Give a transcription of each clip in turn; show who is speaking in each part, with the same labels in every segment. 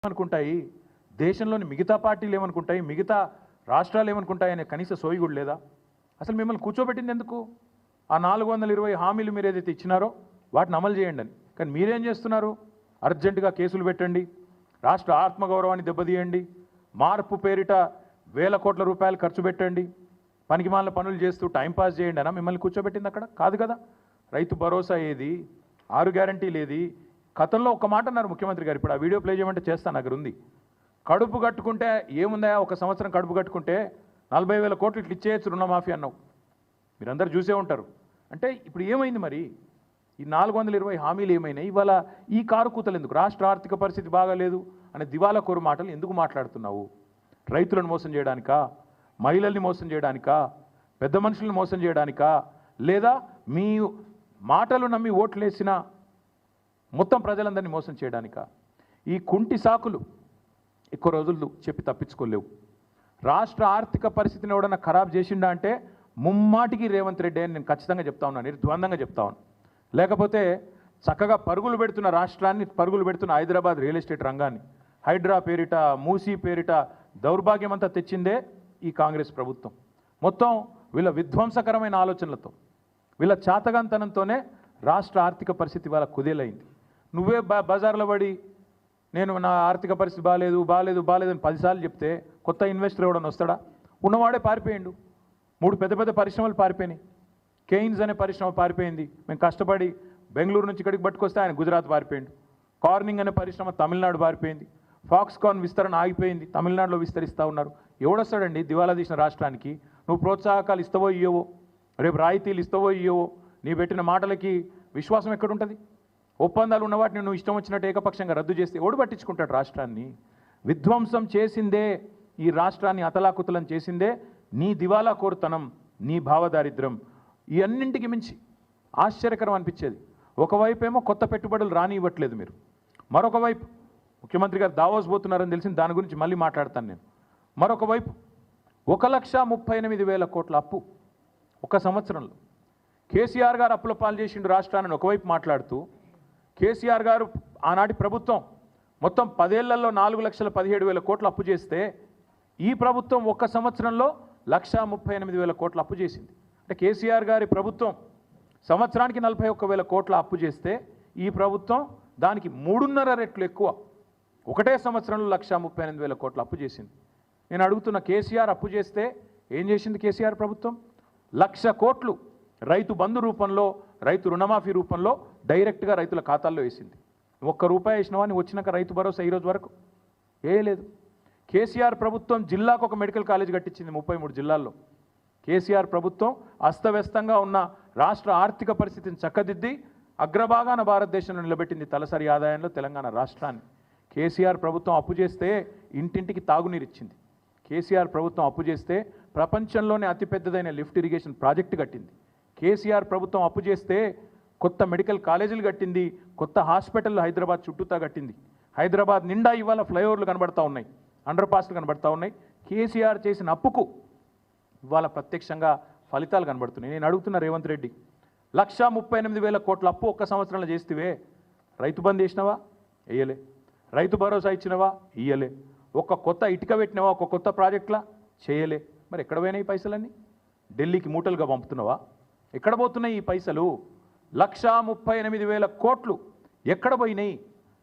Speaker 1: అనుకుంటాయి, దేశంలోని మిగతా పార్టీలు ఏమనుకుంటాయి, మిగతా రాష్ట్రాలు ఏమనుకుంటాయి అనే కనీస సోయి కూడా లేదా? అసలు మిమ్మల్ని కూర్చోబెట్టింది ఎందుకు? ఆ 420 హామీలు మీరు ఏదైతే ఇచ్చినారో వాటిని అమలు చేయండి అని. కానీ మీరేం చేస్తున్నారు? అర్జెంటుగా కేసులు పెట్టండి, రాష్ట్ర ఆత్మగౌరవాన్ని దెబ్బతీయండి, మార్పు పేరిట వేల కోట్ల రూపాయలు ఖర్చు పెట్టండి, పనికిమాలిన పనులు చేస్తూ టైంపాస్ చేయండి అనా మిమ్మల్ని కూర్చోబెట్టింది అక్కడ? కాదు కదా. రైతు భరోసా ఏది, 6 గ్యారంటీలు ఏది? గతంలో ఒక మాట అన్నారు ముఖ్యమంత్రి గారు, ఇప్పుడు ఆ వీడియో ప్లే చేయమంటే చేస్తాను, దగ్గర ఉంది. కడుపు కట్టుకుంటే ఏముందా, ఒక సంవత్సరం కడుపు కట్టుకుంటే 40,000 కోట్లు ఇట్లా ఇచ్చేయచ్చు రుణమాఫీ అన్నావు. మీరందరూ చూసే ఉంటారు. అంటే ఇప్పుడు ఏమైంది మరి? ఈ 420 హామీలు ఏమైనాయి? ఇవాళ ఈ కారు కూతలు ఎందుకు? రాష్ట్ర ఆర్థిక పరిస్థితి బాగాలేదు అనే దివాలా కోరు మాటలు ఎందుకు మాట్లాడుతున్నావు? రైతులను మోసం చేయడానికా, మహిళల్ని మోసం చేయడానికా, పెద్ద మనుషులను మోసం చేయడానికా, లేదా మీ మాటలు నమ్మి ఓట్లేసిన మొత్తం ప్రజలందరినీ మోసం చేయడానికా? ఈ కుంటి సాకులు ఎక్కువ రోజులు చెప్పి తప్పించుకోలేవు. రాష్ట్ర ఆర్థిక పరిస్థితిని ఎవడన్నా ఖరాబ్ చేసిండా అంటే ముమ్మాటికి రేవంత్ రెడ్డి అని నేను ఖచ్చితంగా చెప్తా ఉన్నాను, నిర్ద్వందంగా చెప్తా ఉన్నాను. లేకపోతే చక్కగా పరుగులు పెడుతున్న రాష్ట్రాన్ని, పరుగులు పెడుతున్న హైదరాబాద్ రియల్ ఎస్టేట్ రంగాన్ని, హైడ్రా పేరిట, మూసీ పేరిట దౌర్భాగ్యం అంతా తెచ్చిందే ఈ కాంగ్రెస్ ప్రభుత్వం. మొత్తం వీళ్ళ విధ్వంసకరమైన ఆలోచనలతో, వీళ్ళ చాతగాంతనంతోనే రాష్ట్ర ఆర్థిక పరిస్థితి వాళ్ళ కుదేలైంది. నువ్వే బజార్లో పడి నేను నా ఆర్థిక పరిస్థితి బాగాలేదు అని 10 సార్లు చెప్తే కొత్త ఇన్వెస్టర్ ఎవడన్నా వస్తాడా? ఉన్నవాడే పారిపోయిండు. 3 పెద్ద పెద్ద పరిశ్రమలు పారిపోయినాయి. కెయిన్స్ అనే పరిశ్రమ పారిపోయింది, మేము కష్టపడి బెంగళూరు నుంచి ఇక్కడికి పట్టుకొస్తే ఆయన గుజరాత్ పారిపోయిండు. కార్నింగ్ అనే పరిశ్రమ తమిళనాడు పారిపోయింది. ఫాక్స్కాన్ విస్తరణ ఆగిపోయింది, తమిళనాడులో విస్తరిస్తూ ఉన్నారు. ఎవడొస్తాడండి దివాలా తీసిన రాష్ట్రానికి? నువ్వు ప్రోత్సాహకాలు ఇస్తావో ఇయ్యవో, రేపు రాయితీలు ఇస్తావో ఇయ్యవో, నీ పెట్టిన మాటలకి విశ్వాసం ఎక్కడుంటుంది? ఒప్పందాలు ఉన్న వాటిని నువ్వు ఇష్టం వచ్చినట్టు ఏకపక్షంగా రద్దు చేస్తే ఎవడు పట్టించుకుంటాడు? రాష్ట్రాన్ని విధ్వంసం చేసిందే, ఈ రాష్ట్రాన్ని అతలాకుతలం చేసిందే నీ దివాలా కోరుతనం, నీ భావదారిద్ర్యం. ఈ అన్నింటికి మించి ఆశ్చర్యకరం అనిపించేది, ఒకవైపు ఏమో కొత్త పెట్టుబడులు రానివ్వట్లేదు మీరు, మరొక వైపు ముఖ్యమంత్రి గారు దావోస్ పోతున్నారని తెలిసింది, దాని గురించి మళ్ళీ మాట్లాడతాను నేను. మరొక వైపు 1,38,000 కోట్ల అప్పు ఒక సంవత్సరంలో. కేసీఆర్ గారు అప్పుల పాలు చేసిండు రాష్ట్రాన్ని ఒకవైపు మాట్లాడుతూ, కేసీఆర్ గారు ఆనాటి ప్రభుత్వం మొత్తం 10 ఏళ్లలో 4,17,000 కోట్ల అప్పు చేస్తే ఈ ప్రభుత్వం ఒక్క సంవత్సరంలో 1,38,000 కోట్ల అప్పు చేసింది. అంటే కేసీఆర్ గారి ప్రభుత్వం సంవత్సరానికి 41,000 కోట్ల అప్పు చేస్తే ఈ ప్రభుత్వం దానికి 3.5 రెట్లు ఎక్కువ ఒకటే సంవత్సరంలో 1,38,000 కోట్ల అప్పు చేసింది. నేను అడుగుతున్న, కేసీఆర్ అప్పు చేస్తే ఏం చేసింది కేసీఆర్ ప్రభుత్వం? 1,00,000 కోట్లు రైతు బంధు రూపంలో, రైతు రుణమాఫీ రూపంలో డైరెక్ట్గా రైతుల ఖాతాల్లో వేసింది. ₹1 వేసినవా నువ్వు వచ్చినాక రైతు భరోసా ఈరోజు వరకు వేయలేదు. కేసీఆర్ ప్రభుత్వం జిల్లాకు ఒక మెడికల్ కాలేజ్ కట్టించింది 33 జిల్లాల్లో. కేసీఆర్ ప్రభుత్వం అస్తవ్యస్తంగా ఉన్న రాష్ట్ర ఆర్థిక పరిస్థితిని చక్కదిద్ది అగ్రభాగాన భారతదేశంలో నిలబెట్టింది తలసరి ఆదాయంలో తెలంగాణ రాష్ట్రాన్ని. కేసీఆర్ ప్రభుత్వం అప్పు చేస్తే ఇంటింటికి తాగునీరు ఇచ్చింది. కేసీఆర్ ప్రభుత్వం అప్పు చేస్తే ప్రపంచంలోనే అతిపెద్దదైన లిఫ్ట్ ఇరిగేషన్ ప్రాజెక్టు కట్టింది. కేసీఆర్ ప్రభుత్వం అప్పు చేస్తే కొత్త మెడికల్ కాలేజీలు కట్టింది, కొత్త హాస్పిటల్ హైదరాబాద్ చుట్టూతా కట్టింది. హైదరాబాద్ నిండా ఇవాళ ఫ్లైఓవర్లు కనబడతా ఉన్నాయి, అండర్ పాస్లు కనబడతా ఉన్నాయి. కేసీఆర్ చేసిన అప్పుకు ఇవాళ ప్రత్యక్షంగా ఫలితాలు కనబడుతున్నాయి. నేను అడుగుతున్న రేవంత్ రెడ్డి, 1,38,000 కోట్ల అప్పు ఒక్క సంవత్సరంలో చేస్తేవే, రైతు బంద్ చేసినవా? వేయలే. రైతు భరోసా ఇచ్చినవా? ఇయ్యలే. ఒక కొత్త ఇటుక పెట్టినవా? ఒక కొత్త ప్రాజెక్టులా? చేయలే. మరి ఎక్కడ పోయినాయి ఈ పైసలన్నీ? ఢిల్లీకి మూటలుగా పంపుతున్నావా? ఎక్కడ పోతున్నాయి ఈ పైసలు? 1,38,000 కోట్లు ఎక్కడ పోయినాయి?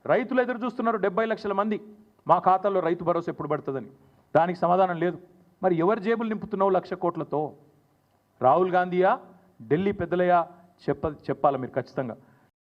Speaker 1: రైతులు ఎదురు చూస్తున్నారు 70 లక్షల మంది, మా ఖాతాల్లో రైతు భరోసా ఎప్పుడు పడుతుందని. దానికి సమాధానం లేదు. మరి ఎవరి జేబులు నింపుతున్నావు 1,00,000 కోట్లతో? రాహుల్ గాంధీయా, ఢిల్లీ పెద్దలయా? చెప్పాలి మీరు ఖచ్చితంగా.